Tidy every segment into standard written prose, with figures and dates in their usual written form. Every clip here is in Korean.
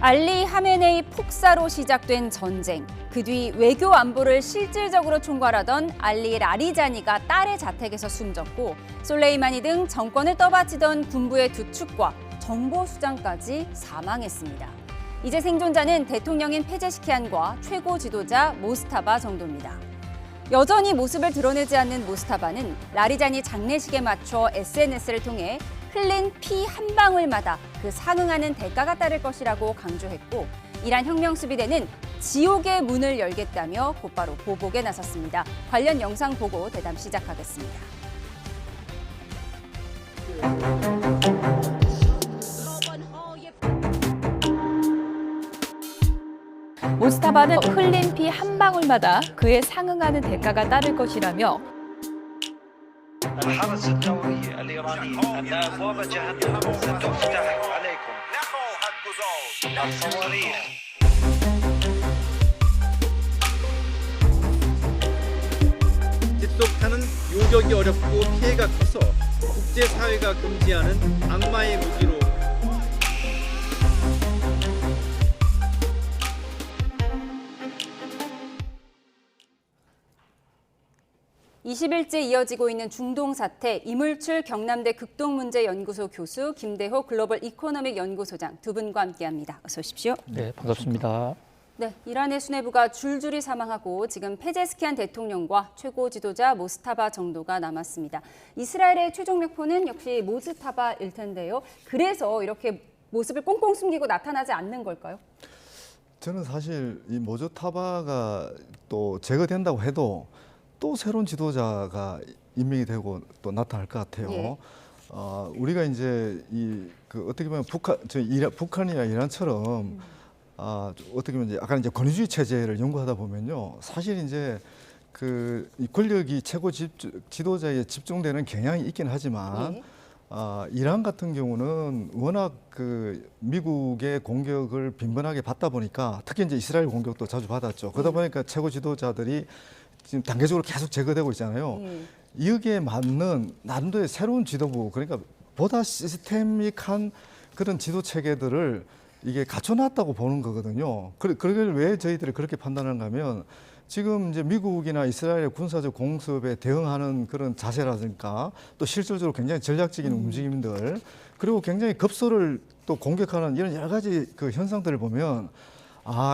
알리 하메네이 폭사로 시작된 전쟁. 그 뒤 외교 안보를 실질적으로 총괄하던 알리 라리자니가 딸의 자택에서 숨졌고 솔레이마니 등 정권을 떠받치던 군부의 두 축과 정보수장까지 사망했습니다. 이제 생존자는 대통령인 페제시키안과 최고 지도자 모스타바 정도입니다. 여전히 모습을 드러내지 않는 모스타바는 라리자니 장례식에 맞춰 SNS를 통해 흘린 피 한 방울마다 그 상응하는 대가가 따를 것이라고 강조했고 이란 혁명 수비대는 지옥의 문을 열겠다며 곧바로 보복에 나섰습니다. 관련 영상 보고 대담 시작하겠습니다. 모스타바는 흘린 피 한 방울마다 그에 상응하는 대가가 따를 것이라며 الحرس الدولي الإيراني الأبواب جهنم ستفتح عليكم الصواريخ 집속탄은 요격이 어렵고 피해가 커서 국제사회가 금지하는 악마의 무기로 20일째 이어지고 있는 중동 사태, 이물출 경남대 극동문제연구소 교수, 김대호 글로벌 이코노믹 연구소장 두 분과 함께합니다. 어서 오십시오. 네, 반갑습니다. 네, 이란의 수뇌부가 줄줄이 사망하고 지금 페제스키안 대통령과 최고 지도자 모스타바 정도가 남았습니다. 이스라엘의 최종 묘포는 역시 모스타바일 텐데요. 그래서 이렇게 모습을 꽁꽁 숨기고 나타나지 않는 걸까요? 저는 사실 이 모스타바가 또 제거된다고 해도 또 새로운 지도자가 임명이 되고 또 나타날 것 같아요. 예. 우리가 이제 어떻게 보면 북한이나 이란처럼 어떻게 보면 이제 약간 이제 권위주의 체제를 연구하다 보면요, 사실 이제 이 권력이 최고 지도자에 집중되는 경향이 있긴 하지만. 예. 이란 같은 경우는 워낙 미국의 공격을 빈번하게 받다 보니까 특히 이제 이스라엘 공격도 자주 받았죠. 그러다 보니까 최고 지도자들이 지금 단계적으로 계속 제거되고 있잖아요. 여기에 맞는 나름대로의 새로운 지도부, 그러니까 보다 시스테믹한 그런 지도 체계들을 이게 갖춰놨다고 보는 거거든요. 그걸 왜 저희들이 그렇게 판단하는가 하면 지금 이제 미국이나 이스라엘의 군사적 공습에 대응하는 그런 자세라든가 또 실질적으로 굉장히 전략적인 움직임들, 그리고 굉장히 급소를 또 공격하는 이런 여러 가지 그 현상들을 보면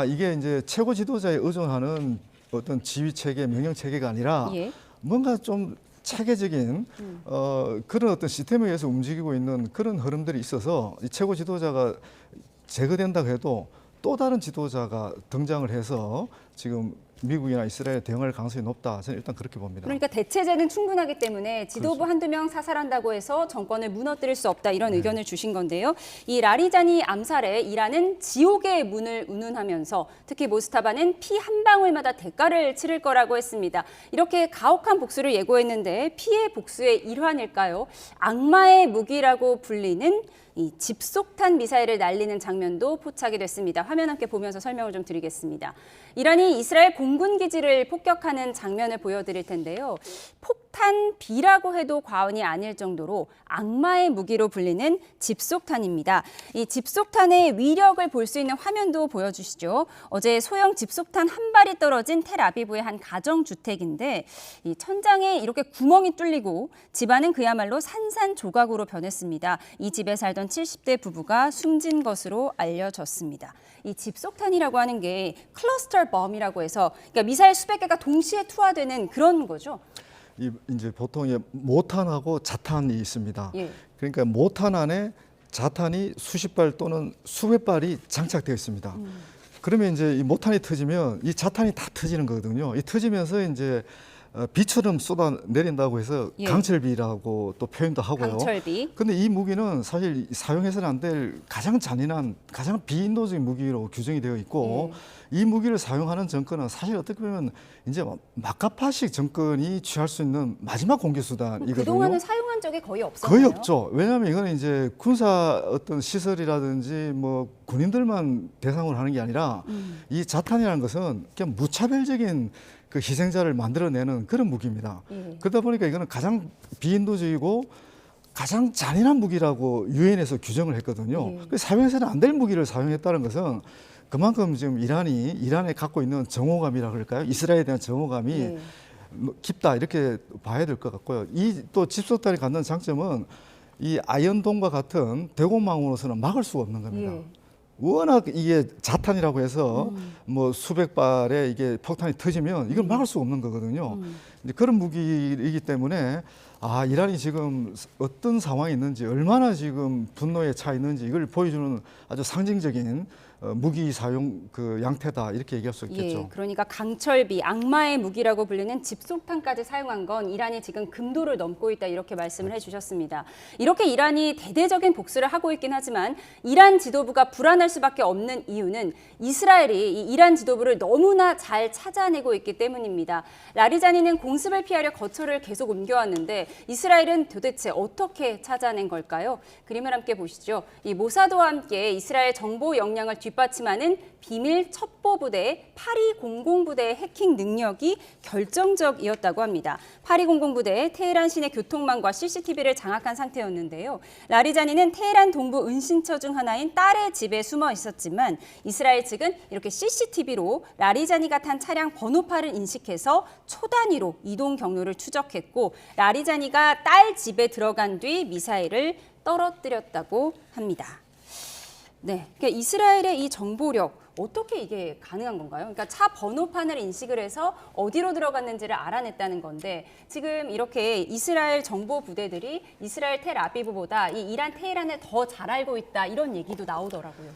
이게 이제 최고 지도자에 의존하는 어떤 지휘 체계, 명령 체계가 아니라 예. 뭔가 좀 체계적인 그런 어떤 시스템에 의해서 움직이고 있는 그런 흐름들이 있어서 이 최고 지도자가 제거된다고 해도 또 다른 지도자가 등장을 해서 지금 미국이나 이스라엘에 대응할 가능성이 높다. 저는 일단 그렇게 봅니다. 그러니까 대체제는 충분하기 때문에 지도부 그렇죠. 한두 명 사살한다고 해서 정권을 무너뜨릴 수 없다, 이런 의견을 주신 건데요. 이 라리자니 암살에 이란은 지옥의 문을 운운하면서 특히 모스타바는 피 한 방울마다 대가를 치를 거라고 했습니다. 이렇게 가혹한 복수를 예고했는데 피해 복수의 일환일까요? 악마의 무기라고 불리는 이 집속탄 미사일을 날리는 장면도 포착이 됐습니다. 화면 함께 보면서 설명을 좀 드리겠습니다. 이란이 이스라엘 공군 기지를 폭격하는 장면을 보여드릴 텐데요. 폭탄 B라고 해도 과언이 아닐 정도로 악마의 무기로 불리는 집속탄입니다. 이 집속탄의 위력을 볼 수 있는 화면도 보여주시죠. 어제 소형 집속탄 한 발이 떨어진 텔아비브의 한 가정주택인데 이 천장에 이렇게 구멍이 뚫리고 집안은 그야말로 산산조각으로 변했습니다. 이 집에 살던 70대 부부가 숨진 것으로 알려졌습니다. 이 집속탄이라고 하는 게 클러스터 범이라고 해서 그러니까 미사일 수백 개가 동시에 투하되는 그런 거죠. 이제 보통 모탄하고 자탄이 있습니다. 예. 그러니까 모탄 안에 자탄이 수십 발 또는 수백 발이 장착되어 있습니다. 그러면 이제 이 모탄이 터지면 이 자탄이 다 터지는 거거든요. 이 터지면서 이제 비처럼 쏟아 내린다고 해서 예. 강철비라고 또 표현도 하고요. 강철비. 근데 이 무기는 사실 사용해서는 안 될 가장 잔인한, 가장 비인도적인 무기로 규정이 되어 있고 이 무기를 사용하는 정권은 사실 어떻게 보면 이제 마카파식 정권이 취할 수 있는 마지막 공격 수단이거든요. 그동안은 사용한 적이 거의 없었나요? 거의 없죠. 왜냐하면 이거는 이제 군사 어떤 시설이라든지 뭐 군인들만 대상으로 하는 게 아니라 이 자탄이라는 것은 그냥 무차별적인 그 희생자를 만들어내는 그런 무기입니다. 그러다 보니까 이거는 가장 비인도적이고 가장 잔인한 무기라고 유엔에서 규정을 했거든요. 그 사용해서는 안 될 무기를 사용했다는 것은 그만큼 지금 이란에 갖고 있는 정오감이라 그럴까요? 이스라엘에 대한 정오감이 깊다 이렇게 봐야 될 것 같고요. 이 또 집속탄이 갖는 장점은 이 아이언돔과 같은 대공망으로서는 막을 수가 없는 겁니다. 워낙 이게 자탄이라고 해서 뭐 수백 발의 이게 폭탄이 터지면 이걸 막을 수가 없는 거거든요. 이제 그런 무기이기 때문에 이란이 지금 어떤 상황이 있는지 얼마나 지금 분노에 차 있는지 이걸 보여주는 아주 상징적인 무기 사용 그 양태다 이렇게 얘기할 수 있겠죠. 예, 그러니까 강철비, 악마의 무기라고 불리는 집속탄까지 사용한 건 이란이 지금 금도를 넘고 있다 이렇게 말씀을 해주셨습니다. 이렇게 이란이 대대적인 복수를 하고 있긴 하지만 이란 지도부가 불안할 수밖에 없는 이유는 이스라엘이 이 이란 지도부를 너무나 잘 찾아내고 있기 때문입니다. 라리자니는 공습을 피하려 거처를 계속 옮겨왔는데 이스라엘은 도대체 어떻게 찾아낸 걸까요? 그림을 함께 보시죠. 이 모사드와 함께 이스라엘 정보 역량을 뒷받침하는 비밀 첩보부대 8200부대의 해킹 능력이 결정적이었다고 합니다. 8200부대 테헤란 시내 교통망과 CCTV를 장악한 상태였는데요. 라리자니는 테헤란 동부 은신처 중 하나인 딸의 집에 숨어 있었지만 이스라엘 측은 이렇게 CCTV로 라리자니가 탄 차량 번호판을 인식해서 초단위로 이동 경로를 추적했고 라리자니가 딸 집에 들어간 뒤 미사일을 떨어뜨렸다고 합니다. 네, 그러니까 이스라엘의 이 정보력 어떻게 이게 가능한 건가요? 그러니까 차 번호판을 인식을 해서 어디로 들어갔는지를 알아냈다는 건데 지금 이렇게 이스라엘 정보 부대들이 이스라엘 텔아비브보다 이 이란 테헤란을 더 잘 알고 있다 이런 얘기도 나오더라고요.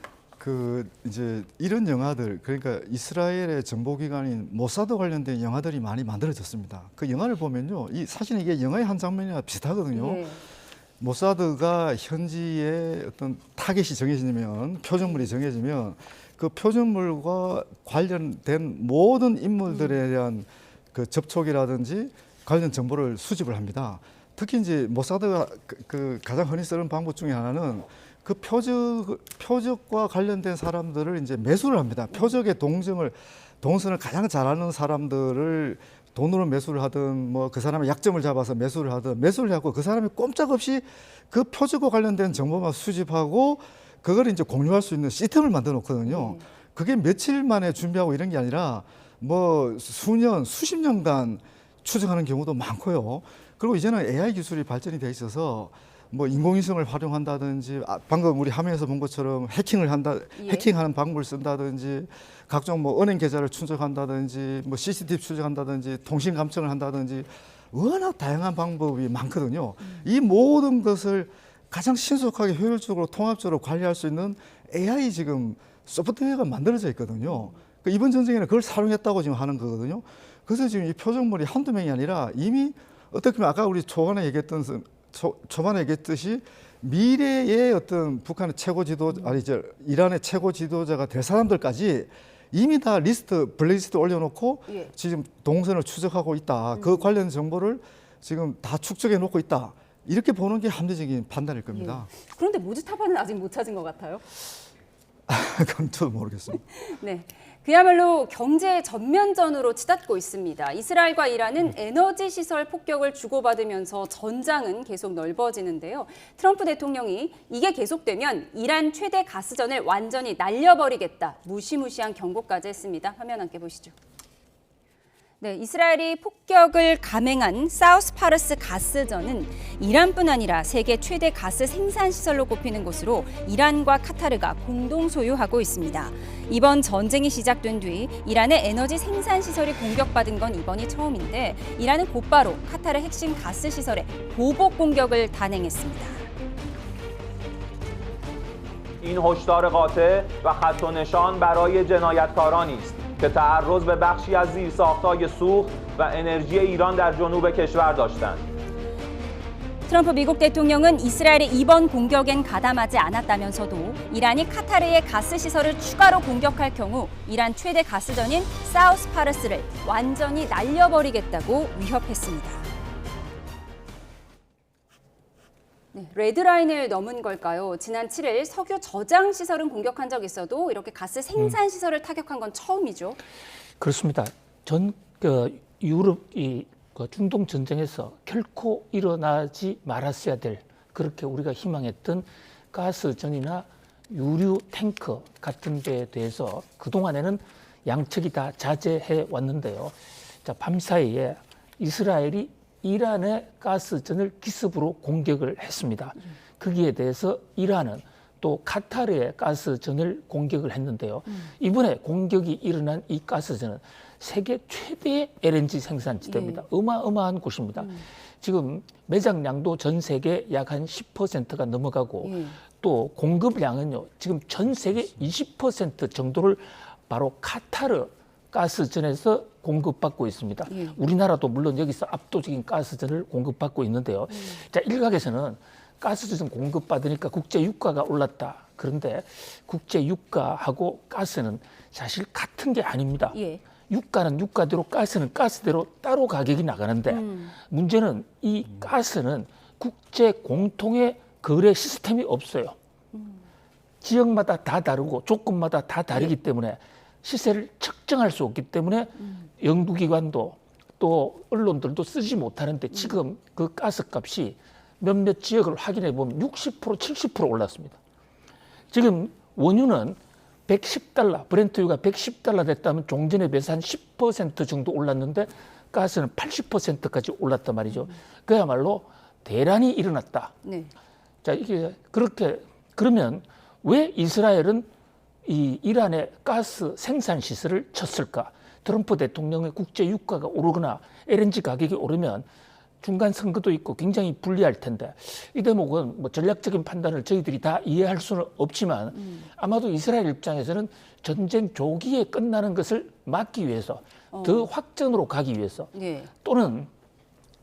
이제 이런 영화들 그러니까 이스라엘의 정보기관인 모사드 관련된 영화들이 많이 만들어졌습니다. 그 영화를 보면요, 사실 이게 영화의 한 장면이랑 비슷하거든요. 네. 모사드가 현지의 어떤 타겟이 정해지면 표적물이 정해지면 그 표적물과 관련된 모든 인물들에 대한 그 접촉이라든지 관련 정보를 수집을 합니다. 특히 이제 모사드가 그 가장 흔히 쓰는 방법 중에 하나는 그 표적과 관련된 사람들을 이제 매수를 합니다. 표적의 동선을 가장 잘 아는 사람들을 돈으로 매수를 하든 뭐 그 사람의 약점을 잡아서 매수를 하든 매수를 하고 그 사람이 꼼짝없이 그 표적과 관련된 정보만 수집하고 그걸 이제 공유할 수 있는 시스템을 만들어 놓거든요. 그게 며칠 만에 준비하고 이런 게 아니라 뭐 수년, 수십 년간 추적하는 경우도 많고요. 그리고 이제는 AI 기술이 발전이 돼 있어서 뭐 인공위성을 활용한다든지 방금 우리 화면에서 본 것처럼 해킹하는 방법을 쓴다든지 각종 뭐 은행 계좌를 추적한다든지 뭐 CCTV 추적한다든지 통신 감청을 한다든지 워낙 다양한 방법이 많거든요. 이 모든 것을 가장 신속하게 효율적으로 통합적으로 관리할 수 있는 AI 지금 소프트웨어가 만들어져 있거든요. 그러니까 이번 전쟁에는 그걸 사용했다고 지금 하는 거거든요. 그래서 지금 이 표적물이 한두 명이 아니라 이미 어떻게 보면 아까 우리 초반에 얘기했듯이 미래의 어떤 북한의 이란의 최고 지도자가 될 사람들까지 이미 다 블랙리스트 올려놓고 지금 동선을 추적하고 있다. 그 관련 정보를 지금 다 축적해 놓고 있다. 이렇게 보는 게 합리적인 판단일 겁니다. 그런데 모즈타바는 아직 못 찾은 것 같아요. 그건 저도 모르겠습니다. 네. 그야말로 경제 전면전으로 치닫고 있습니다. 이스라엘과 이란은 에너지 시설 폭격을 주고받으면서 전장은 계속 넓어지는데요. 트럼프 대통령이 이게 계속되면 이란 최대 가스전을 완전히 날려버리겠다. 무시무시한 경고까지 했습니다. 화면 함께 보시죠. 네, 이스라엘이 폭격을 감행한 사우스 파르스 가스전은 이란뿐 아니라 세계 최대 가스 생산 시설로 꼽히는 곳으로 이란과 카타르가 공동 소유하고 있습니다. 이번 전쟁이 시작된 뒤 이란의 에너지 생산 시설이 공격받은 건 이번이 처음인데 이란은 곧바로 카타르 핵심 가스 시설에 보복 공격을 단행했습니다. این هشدار قاطع و خط و نشان برای جنایتکارانی است که تعرض به بخشی از زیرساخت‌های سوخت و انرژی ایران در جنوب کشور داشتند. 트럼프 미국 대통령은 이스라엘의 이번 공격엔 가담하지 않았다면서도 이란이 카타르의 가스 시설을 추가로 공격할 경우 이란 최대 가스전인 사우스 파르스를 완전히 날려버리겠다고 위협했습니다. 네, 레드라인을 넘은 걸까요? 지난 7일 석유 저장 시설은 공격한 적 있어도 이렇게 가스 생산 시설을 타격한 건 처음이죠. 그렇습니다. 유럽 중동 전쟁에서 결코 일어나지 말았어야 될 그렇게 우리가 희망했던 가스전이나 유류 탱커 같은 데에 대해서 그동안에는 양측이 다 자제해 왔는데요. 자, 밤사이에 이스라엘이 이란의 가스전을 기습으로 공격을 했습니다. 거기에 대해서 이란은 또 카타르의 가스전을 공격을 했는데요. 이번에 공격이 일어난 이 가스전은 세계 최대의 LNG 생산지대입니다. 어마어마한 곳입니다. 지금 매장량도 전 세계 약 한 10%가 넘어가고 또 공급량은요, 지금 전 세계 20% 정도를 바로 카타르 가스전에서 공급받고 있습니다. 우리나라도 물론 여기서 압도적인 가스전을 공급받고 있는데요. 자, 일각에서는 가스전 공급받으니까 국제 유가가 올랐다. 그런데 국제 유가하고 가스는 사실 같은 게 아닙니다. 유가는 유가대로, 가스는 가스대로 따로 가격이 나가는데 문제는 이 가스는 국제 공통의 거래 시스템이 없어요. 지역마다 다 다르고 조건마다 다 다르기 때문에 시세를 측정할 수 없기 때문에 연구기관도 또 언론들도 쓰지 못하는데 지금 그 가스값이 몇몇 지역을 확인해 보면 60%, 70% 올랐습니다. 지금 원유는 110달러, 브렌트유가 110달러 됐다면 종전에 비해서 한 10% 정도 올랐는데 가스는 80%까지 올랐단 말이죠. 그야말로 대란이 일어났다. 자, 이게 그렇게 그러면 왜 이스라엘은 이 이란의 가스 생산 시설을 쳤을까? 트럼프 대통령의 국제 유가가 오르거나 LNG 가격이 오르면 중간 선거도 있고 굉장히 불리할 텐데 이 대목은 뭐 전략적인 판단을 저희들이 다 이해할 수는 없지만 아마도 이스라엘 입장에서는 전쟁 조기에 끝나는 것을 막기 위해서 더 확전으로 가기 위해서 또는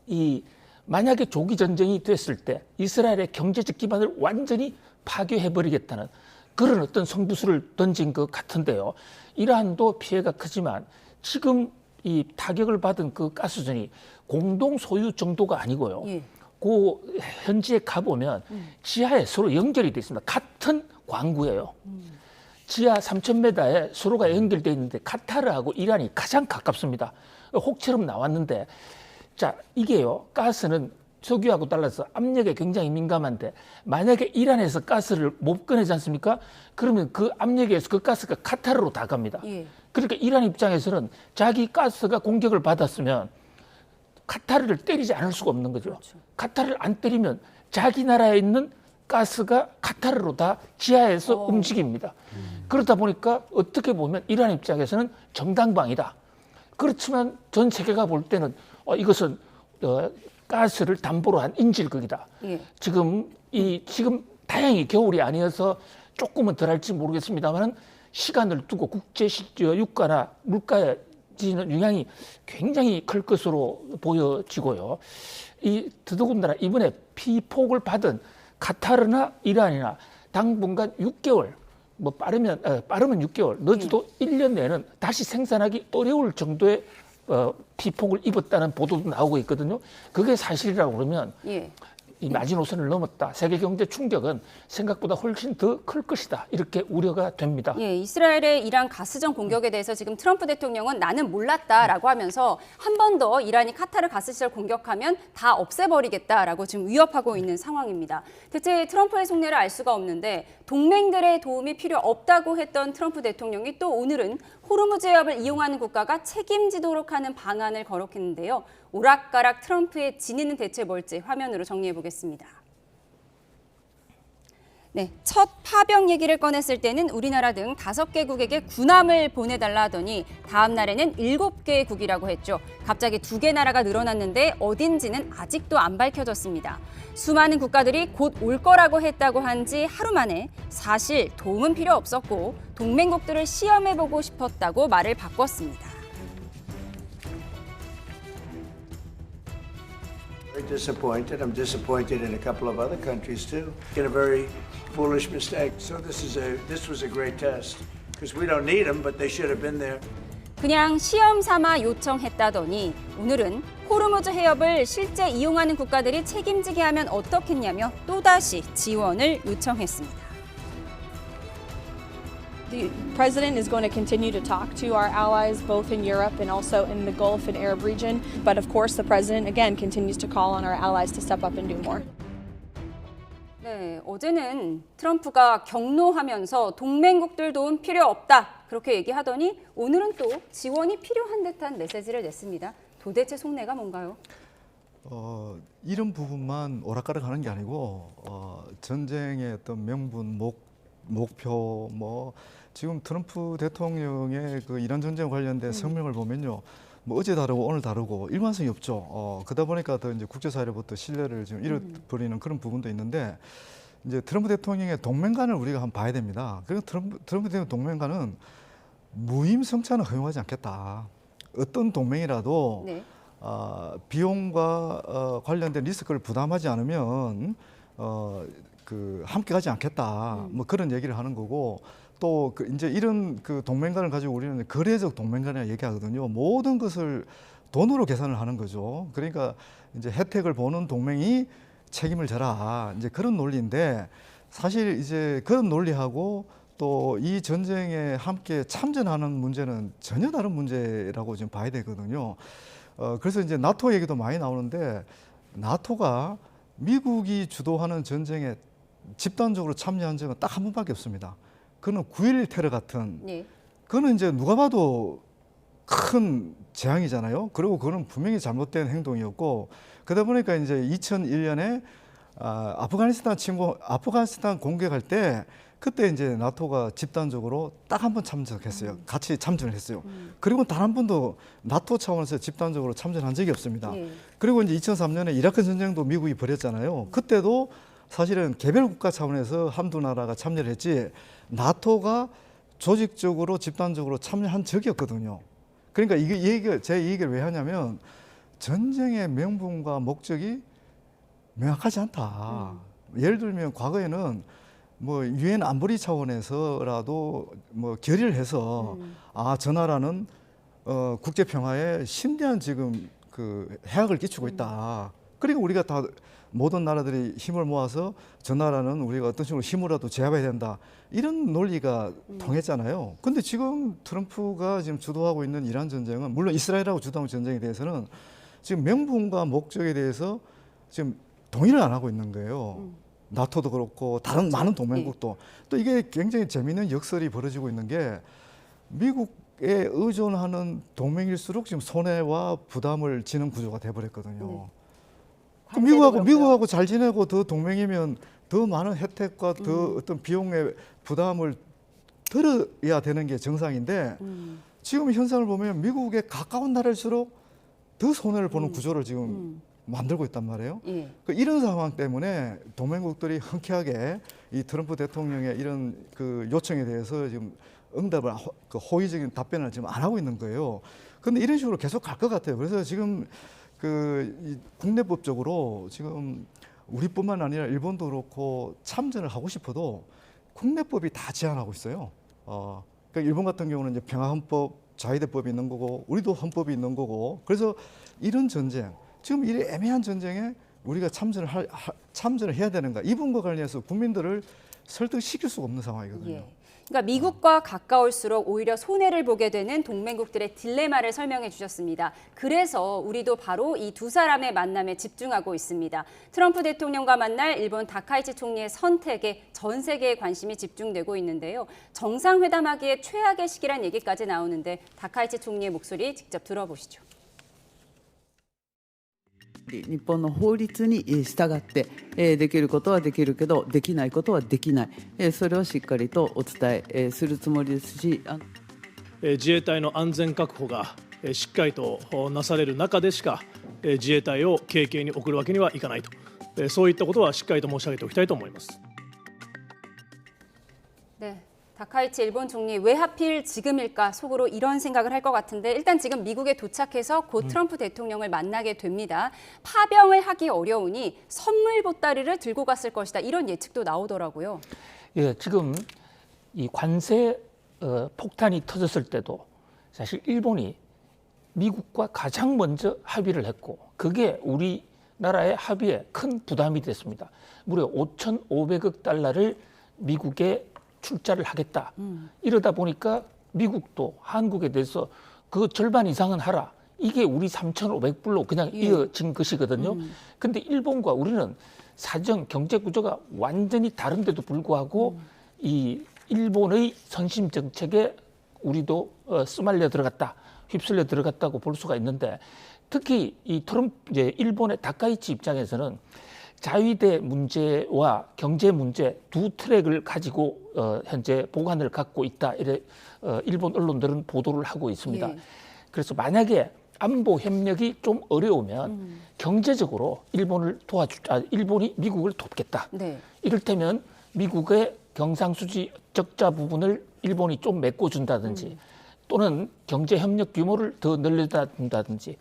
이 만약에 조기 전쟁이 됐을 때 이스라엘의 경제적 기반을 완전히 파괴해버리겠다는 그런 어떤 성부수를 던진 것 같은데요. 이란도 피해가 크지만 지금 이 타격을 받은 그 가스전이 공동 소유 정도가 아니고요. 그 현지에 가보면 지하에 서로 연결이 돼 있습니다. 같은 광구예요. 지하 3,000m에 서로가 연결되어 있는데 카타르하고 이란이 가장 가깝습니다. 혹처럼 나왔는데 자, 이게요. 가스는 석유하고 달라서 압력에 굉장히 민감한데 만약에 이란에서 가스를 못 꺼내지 않습니까? 그러면 그 압력에서 그 가스가 카타르로 다 갑니다. 그러니까 이란 입장에서는 자기 가스가 공격을 받았으면 카타르를 때리지 않을 수가 없는 거죠. 카타르를 안 때리면 자기 나라에 있는 가스가 카타르로 다 지하에서 움직입니다. 그러다 보니까 어떻게 보면 이란 입장에서는 정당방위다. 그렇지만 전 세계가 볼 때는 이것은 가스를 담보로 한 인질극이다. 지금 다행히 겨울이 아니어서 조금은 덜할지 모르겠습니다만 시간을 두고 국제 유가나 물가에 지는 영향이 굉장히 클 것으로 보여지고요. 더더군다나 이번에 피폭을 받은 카타르나 이란이나 당분간 6개월, 뭐 빠르면 6개월, 늦어도 1년 내에는 다시 생산하기 어려울 정도의 피폭을 입었다는 보도도 나오고 있거든요. 그게 사실이라고 그러면 이 마지노선을 넘었다. 세계 경제 충격은 생각보다 훨씬 더 클 것이다. 이렇게 우려가 됩니다. 이스라엘의 이란 가스전 공격에 대해서 지금 트럼프 대통령은 나는 몰랐다라고 하면서 한 번 더 이란이 카타르 가스시설 공격하면 다 없애버리겠다라고 지금 위협하고 있는 상황입니다. 대체 트럼프의 속내를 알 수가 없는데 동맹들의 도움이 필요 없다고 했던 트럼프 대통령이 또 오늘은 호르무즈 해협을 이용하는 국가가 책임지도록 하는 방안을 거론했는데요. 오락가락 트럼프의 진위는 대체 뭘지 화면으로 정리해 보겠습니다. 첫 파병 얘기를 꺼냈을 때는 우리나라 등 5개국에게 군함을 보내달라 하더니 다음 날에는 7개국이라고 했죠. 갑자기 2개 나라가 늘어났는데 어딘지는 아직도 안 밝혀졌습니다. 수많은 국가들이 곧 올 거라고 했다고 한 지 하루 만에 사실 도움은 필요 없었고 동맹국들을 시험해보고 싶었다고 말을 바꿨습니다. Very disappointed. I'm disappointed in a couple of other countries too. In a very foolish mistake. So this was a great test because we don't need them, but they should have been there. 그냥 시험 삼아 요청했다더니 오늘은 호르무즈 해협을 실제 이용하는 국가들이 책임지게 하면 어떻겠냐며 또다시 지원을 요청했습니다. The president is going to continue to talk to our allies both in Europe and also in the Gulf and Arab region. But of course, the president again continues to call on our allies to step up and do more. 네, 어제는 트럼프가 경로하면서 동맹국들 도움 필요 없다 그렇게 얘기하더니 오늘은 또 지원이 필요한 듯한 메시지를 냈습니다. 도대체 속내가 뭔가요? 이런 부분만 오락가락하는 게 아니고 전쟁의 어떤 명분, 목표, 뭐 지금 트럼프 대통령의 그 이란 전쟁 관련된 성명을 보면요, 뭐 어제 다르고 오늘 다르고 일관성이 없죠. 그러다 보니까 더 이제 국제사회로부터 신뢰를 지금 잃어버리는 그런 부분도 있는데, 이제 트럼프 대통령의 동맹관을 우리가 한번 봐야 됩니다. 그리고 트럼프 대통령 동맹관은 무임승차는 허용하지 않겠다. 어떤 동맹이라도 네. 비용과 관련된 리스크를 부담하지 않으면 그 함께 가지 않겠다. 뭐 그런 얘기를 하는 거고, 또 이제 이런 그 동맹관을 가지고 우리는 거래적 동맹관이라 얘기하거든요. 모든 것을 돈으로 계산을 하는 거죠. 그러니까 이제 혜택을 보는 동맹이 책임을 져라. 이제 그런 논리인데, 사실 이제 그런 논리하고 또 이 전쟁에 함께 참전하는 문제는 전혀 다른 문제라고 지금 봐야 되거든요. 그래서 이제 나토 얘기도 많이 나오는데, 나토가 미국이 주도하는 전쟁에 집단적으로 참여한 적은 딱 한 번밖에 없습니다. 그거는 9.11 테러 같은, 네. 그거는 이제 누가 봐도 큰 재앙이잖아요. 그리고 그거는 분명히 잘못된 행동이었고, 그러다 보니까 이제 2001년에 아프가니스탄 공격할 때, 그때 이제 나토가 집단적으로 딱 한 번 참석했어요. 같이 참전을 했어요. 그리고 단 한 번도 나토 차원에서 집단적으로 참전한 적이 없습니다. 네. 그리고 이제 2003년에 이라크 전쟁도 미국이 벌였잖아요. 그때도 사실은 개별 국가 차원에서 한두 나라가 참여를 했지, 나토가 조직적으로 집단적으로 참여한 적이 없거든요. 그러니까 제 얘기를 왜 하냐면, 전쟁의 명분과 목적이 명확하지 않다. 예를 들면 과거에는 뭐 유엔 안보리 차원에서라도 뭐 결의를 해서 저 나라는 국제 평화에 심대한 지금 그 해악을 끼치고 있다. 그리고 우리가 다 모든 나라들이 힘을 모아서 저 나라는 우리가 어떤 식으로 힘으로라도 제압해야 된다. 이런 논리가 통했잖아요. 근데 지금 트럼프가 지금 주도하고 있는 이란 전쟁은, 물론 이스라엘하고 주도하는 전쟁에 대해서는 지금 명분과 목적에 대해서 지금 동의를 안 하고 있는 거예요. 나토도 그렇고 다른 많은 동맹국도. 또 이게 굉장히 재미있는 역설이 벌어지고 있는 게, 미국에 의존하는 동맹일수록 지금 손해와 부담을 지는 구조가 돼버렸거든요. 미국하고 잘 지내고 더 동맹이면 더 많은 혜택과 더 어떤 비용의 부담을 들어야 되는 게 정상인데, 지금 현상을 보면 미국에 가까운 나라일수록 더 손해를 보는 구조를 지금 만들고 있단 말이에요. 예. 이런 상황 때문에 동맹국들이 흔쾌하게 이 트럼프 대통령의 이런 그 요청에 대해서 지금 응답을, 호의적인 답변을 지금 안 하고 있는 거예요. 그런데 이런 식으로 계속 갈 것 같아요. 그래서 지금 이 국내법적으로 지금 우리뿐만 아니라 일본도 그렇고 참전을 하고 싶어도 국내법이 다 제한하고 있어요. 그러니까 일본 같은 경우는 이제 평화헌법, 자위대법이 있는 거고, 우리도 헌법이 있는 거고, 그래서 이런 전쟁, 지금 이 애매한 전쟁에 우리가 참전을 해야 되는가, 이 부분과 관련해서 국민들을 설득시킬 수가 없는 상황이거든요. 예. 그러니까 미국과 가까울수록 오히려 손해를 보게 되는 동맹국들의 딜레마를 설명해 주셨습니다. 그래서 우리도 바로 이 두 사람의 만남에 집중하고 있습니다. 트럼프 대통령과 만날 일본 다카이치 총리의 선택에 전 세계의 관심이 집중되고 있는데요. 정상회담하기에 최악의 시기란 얘기까지 나오는데, 다카이치 총리의 목소리 직접 들어보시죠. 日本の法律に従ってできることはできるけどできないことはできないそれをしっかりとお伝えするつもりですし自衛隊の安全確保がしっかりとなされる中でしか自衛隊を軽々に送るわけにはいかないとそういったことはしっかりと申し上げておきたいと思います。 네. 다카이치 일본 총리, 왜 하필 지금일까 속으로 이런 생각을 할 것 같은데, 일단 지금 미국에 도착해서 곧 트럼프 대통령을 만나게 됩니다. 파병을 하기 어려우니 선물 보따리를 들고 갔을 것이다, 이런 예측도 나오더라고요. 예, 지금 이 관세 폭탄이 터졌을 때도 사실 일본이 미국과 가장 먼저 합의를 했고, 그게 우리나라의 합의에 큰 부담이 됐습니다. 무려 5,500억 달러를 미국에 출자를 하겠다. 이러다 보니까 미국도 한국에 대해서 그 절반 이상은 하라. 이게 우리 3,500불로 그냥 이어진 것이거든요. 근데 일본과 우리는 사정 경제 구조가 완전히 다른데도 불구하고 이 일본의 선심 정책에 우리도 쓰말려 들어갔다, 휩쓸려 들어갔다고 볼 수가 있는데, 특히 이 트럼프 이제 일본의 다카이치 입장에서는 자위대 문제와 경제 문제 두 트랙을 가지고 현재 보관을 갖고 있다, 이래 일본 언론들은 보도를 하고 있습니다. 예. 그래서 만약에 안보 협력이 좀 어려우면 경제적으로 일본이 미국을 돕겠다. 네. 이를테면 미국의 경상수지 적자 부분을 일본이 좀 메꿔준다든지, 또는 경제 협력 규모를 더 늘려준다든지,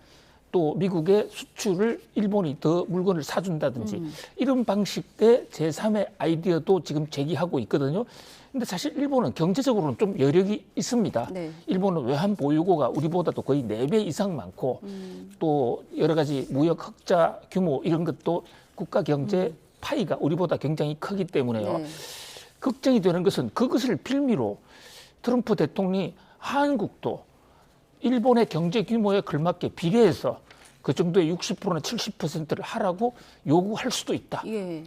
또 미국의 수출을 일본이 더 물건을 사준다든지, 이런 방식의 제3의 아이디어도 지금 제기하고 있거든요. 근데 사실 일본은 경제적으로는 좀 여력이 있습니다. 네. 일본은 외환 보유고가 우리보다도 거의 4배 이상 많고, 또 여러 가지 무역 흑자 규모 이런 것도 국가 경제 파이가 우리보다 굉장히 크기 때문에요. 네. 걱정이 되는 것은 그것을 빌미로 트럼프 대통령이 한국도 일본의 경제 규모에 걸맞게 비례해서 그 정도의 60%나 70%를 하라고 요구할 수도 있다라는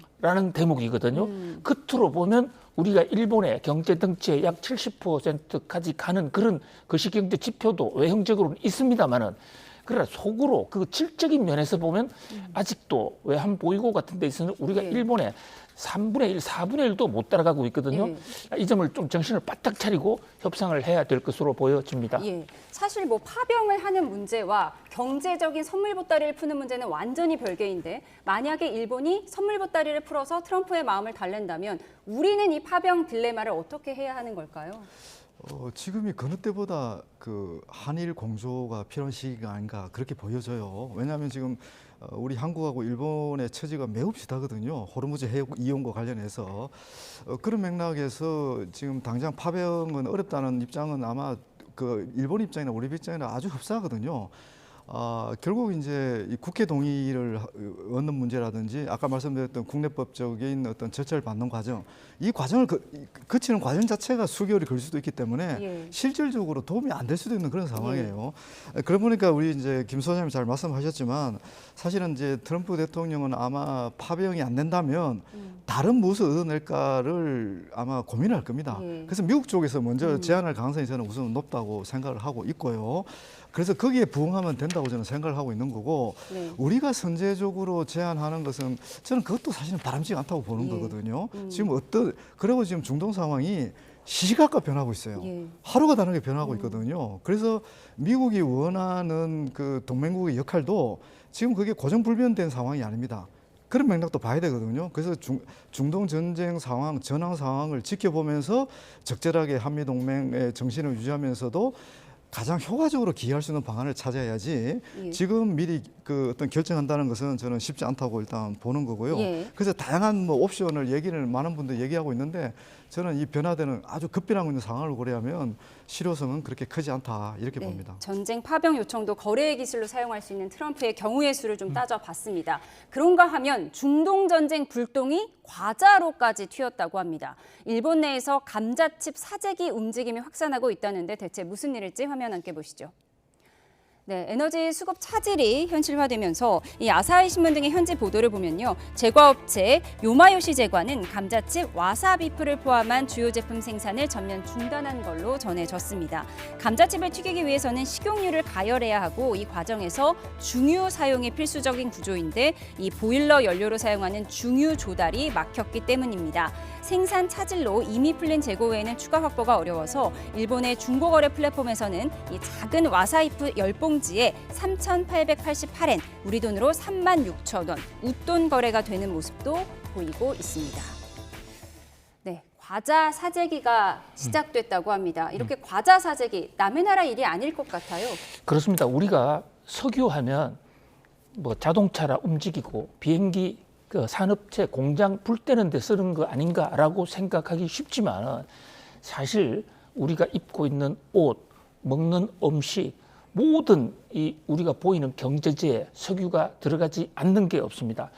예. 대목이거든요. 끝으로 보면 우리가 일본의 경제 덩치의 약 70%까지 가는 그런 거시경제 지표도 외형적으로는 있습니다만은, 그러나 속으로 그 질적인 면에서 보면 아직도 외환 보유고 같은 데 있어서는 우리가 예. 일본의 3분의 1, 4분의 1도 못 따라가고 있거든요. 이 점을 좀 정신을 바짝 차리고 협상을 해야 될 것으로 보여집니다. 예. 사실 뭐 파병을 하는 문제와 경제적인 선물 보따리를 푸는 문제는 완전히 별개인데, 만약에 일본이 선물 보따리를 풀어서 트럼프의 마음을 달랜다면 우리는 이 파병 딜레마를 어떻게 해야 하는 걸까요? 지금이 어느 때보다 그 한일 공조가 필요한 시기가 아닌가 그렇게 보여져요. 왜냐하면 지금 우리 한국하고 일본의 처지가 매우 비슷하거든요. 호르무즈 해역 이용과 관련해서 그런 맥락에서 지금 당장 파병은 어렵다는 입장은 아마 그 일본 입장이나 우리 입장이나 아주 흡사하거든요. 결국 이제 이 국회 동의를 얻는 문제라든지 아까 말씀드렸던 국내법적인 어떤 절차를 받는 과정, 이 과정을 거치는 과정 자체가 수개월이 걸릴 수도 있기 때문에 예. 실질적으로 도움이 안 될 수도 있는 그런 상황이에요. 그러다 보니까 우리 이제 김 소장님 잘 말씀하셨지만 사실은 이제 트럼프 대통령은 아마 파병이 안 된다면 다른 무엇을 얻어낼까를 아마 고민할 겁니다. 예. 그래서 미국 쪽에서 먼저 제안할 가능성이 저는 우선 높다고 생각을 하고 있고요. 그래서 거기에 부응하면 된다고 저는 생각을 하고 있는 거고, 네. 우리가 선제적으로 제안하는 것은 저는 그것도 사실은 바람직하지 않다고 보는 예. 거거든요. 지금 그리고 지금 중동 상황이 시시각각 변하고 있어요. 예. 하루가 다르게 변하고 있거든요. 그래서 미국이 원하는 그 동맹국의 역할도 지금 그게 고정불변된 상황이 아닙니다. 그런 맥락도 봐야 되거든요. 그래서 중동 전쟁 상황, 전황 상황을 지켜보면서 적절하게 한미 동맹의 정신을 유지하면서도 가장 효과적으로 기여할 수 있는 방안을 찾아야지, 예. 지금 미리 그 어떤 결정한다는 것은 저는 쉽지 않다고 일단 보는 거고요. 예. 그래서 다양한 뭐 옵션을 얘기를 많은 분들 얘기하고 있는데, 저는 이 변화되는 아주 급변하고 있는 상황을 고려하면 실효성은 그렇게 크지 않다 이렇게 네, 봅니다. 전쟁 파병 요청도 거래의 기술로 사용할 수 있는 트럼프의 경우의 수를 좀 따져봤습니다. 그런가 하면 중동 전쟁 불똥이 과자로까지 튀었다고 합니다. 일본 내에서 감자칩 사재기 움직임이 확산하고 있다는데 대체 무슨 일일지 화면 함께 보시죠. 네, 에너지 수급 차질이 현실화되면서 이 아사히 신문 등의 현지 보도를 보면요, 제과업체 요마요시 제과는 감자칩 와사비프를 포함한 주요 제품 생산을 전면 중단한 걸로 전해졌습니다. 감자칩을 튀기기 위해서는 식용유를 가열해야 하고, 이 과정에서 중유 사용이 필수적인 구조인데 이 보일러 연료로 사용하는 중유 조달이 막혔기 때문입니다. 생산 차질로 이미 풀린 재고 외에는 추가 확보가 어려워서 일본의 중고거래 플랫폼에서는 이 작은 와사비프 10봉지에 3,888엔, 우리 돈으로 36,000원, 웃돈 거래가 되는 모습도 보이고 있습니다. 네, 과자 사재기가 시작됐다고 합니다. 이렇게 과자 사재기, 남의 나라 일이 아닐 것 같아요. 그렇습니다. 우리가 석유하면 뭐 자동차라 움직이고 비행기 그 산업체 공장 불 때는 데 쓰는 거 아닌가라고 생각하기 쉽지만, 사실 우리가 입고 있는 옷, 먹는 음식, 모든 이 우리가 보이는 경제지에 석유가 들어가지 않는 게 없습니다.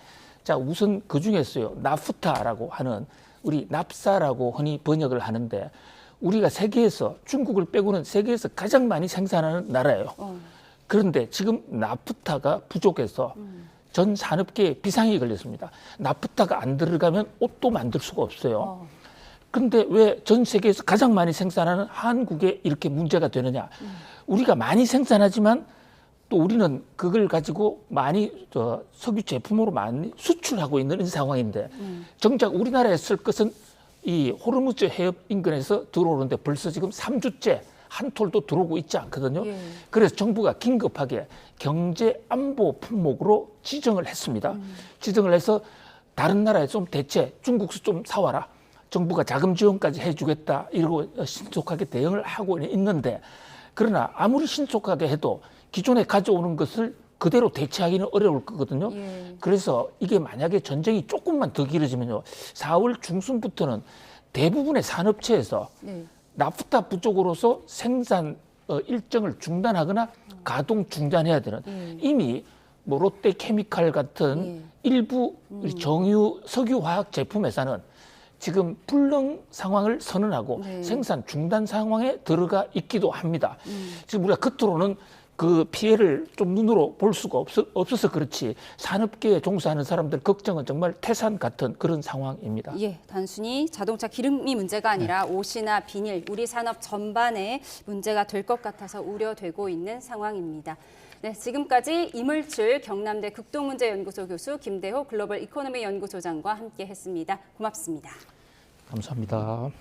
자, 우선 그 중에서요, 나프타라고 하는, 우리 납사라고 흔히 번역을 하는데, 우리가 세계에서, 중국을 빼고는 세계에서 가장 많이 생산하는 나라예요. 그런데 지금 나프타가 부족해서 전 산업계에 비상이 걸렸습니다. 나프타가 안 들어가면 옷도 만들 수가 없어요. 그런데 왜 전 세계에서 가장 많이 생산하는 한국에 이렇게 문제가 되느냐. 우리가 많이 생산하지만 또 우리는 그걸 가지고 많이 석유 제품으로 많이 수출하고 있는 상황인데 정작 우리나라에 쓸 것은 이 호르무즈 해협 인근에서 들어오는데 벌써 지금 3주째 한 톨도 들어오고 있지 않거든요. 그래서 정부가 긴급하게 경제 안보 품목으로 지정을 했습니다. 지정을 해서 다른 나라에 좀 대체 중국서 좀 사와라. 정부가 자금 지원까지 해주겠다 이러고 신속하게 대응을 하고 있는데 그러나 아무리 신속하게 해도 기존에 가져오는 것을 그대로 대체하기는 어려울 거거든요. 그래서 이게 만약에 전쟁이 조금만 더 길어지면요. 4월 중순부터는 대부분의 산업체에서 나프타 부족으로서 생산 일정을 중단하거나 가동 중단해야 되는 이미 뭐 롯데케미칼 같은 일부 정유 석유화학 제품 회사는 지금 불능 상황을 선언하고 생산 중단 상황에 들어가 있기도 합니다. 지금 우리가 겉으로는 그 피해를 좀 눈으로 볼 수가 없어서 그렇지 산업계에 종사하는 사람들 걱정은 정말 태산 같은 그런 상황입니다. 예, 단순히 자동차 기름이 문제가 아니라 옷이나 비닐, 우리 산업 전반에 문제가 될 것 같아서 우려되고 있는 상황입니다. 네, 지금까지 이물출 경남대 극동문제연구소 교수 김대호 글로벌 이코노미 연구소장과 함께했습니다. 고맙습니다. 감사합니다.